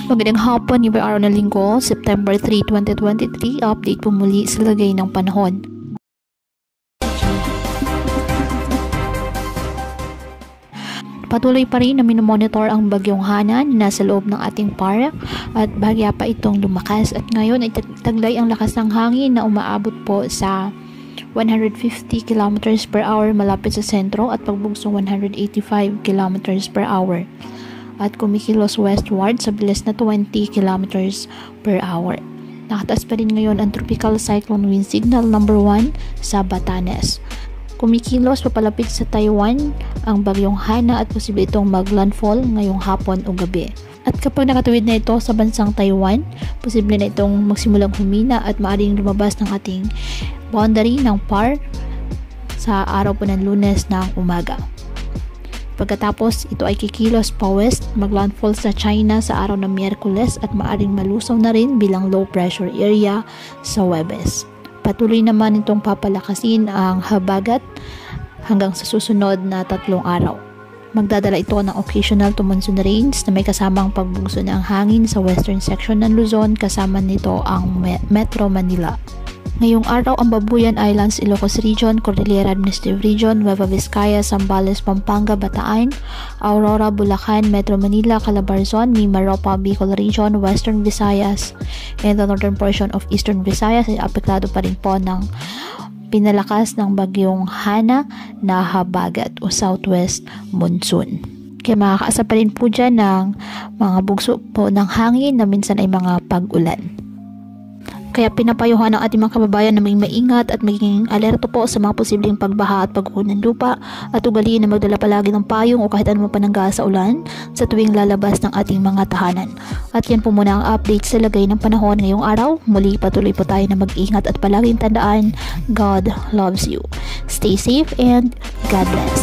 Magandang hapon, yung araw ng linggo, September 3, 2023. Update po muli sa lagay ng panahon. Patuloy pa rin na minomonitor ang bagyong Hana na nasa loob ng ating park at bahagya pa itong lumakas at ngayon ay taglay ang lakas ng hangin na umaabot po sa 150 km per hour malapit sa sentro at pagbugsong 185 km per hour. At kumikilos westward sa bilis na 20 km per hour. Nakataas pa rin ngayon ang Tropical Cyclone Wind Signal number 1 sa Batanes. Kumikilos papalapit sa Taiwan ang bagyong Hana at posible itong maglandfall ngayong hapon o gabi. At kapag nakatuwid na ito sa bansang Taiwan, posible na itong magsimulang humina at maaaring lumabas ng ating boundary ng PAR sa araw po ng Lunes ng umaga. Pagkatapos, ito ay kikilos pa west, maglandfall sa China sa araw ng Miyerkules at maaring malusaw na rin bilang low pressure area sa Huwebes. Patuloy naman itong papalakasin ang habagat hanggang sa susunod na 3 araw. Magdadala ito ng occasional to monsoon rains na may kasamang pagbugso ng hangin sa western section ng Luzon, kasama nito ang Metro Manila. Ngayong araw, ang Babuyan Islands, Ilocos Region, Cordillera Administrative Region, Nueva Vizcaya, Zambales, Pampanga, Bataan, Aurora, Bulacan, Metro Manila, Calabarzon, Mimaropa, Bicol Region, Western Visayas, and the northern portion of Eastern Visayas ay apektado pa rin po ng pinalakas ng bagyong Hana na habagat o southwest monsoon. Kaya makakaasa pa rin po dyan ng mga bugso po ng hangin na minsan ay mga pag-ulan. Kaya pinapayuhan ng ating mga kababayan na maging maingat at maging alerto po sa mga posibleng pagbaha at pagguho ng lupa at ugaliin na magdala palagi ng payong o kahit anumang panangga sa ulan sa tuwing lalabas ng ating mga tahanan. At yan po muna ang update sa lagay ng panahon ngayong araw. Muli patuloy po tayo na mag-ingat at palaging tandaan, God loves you. Stay safe and God bless.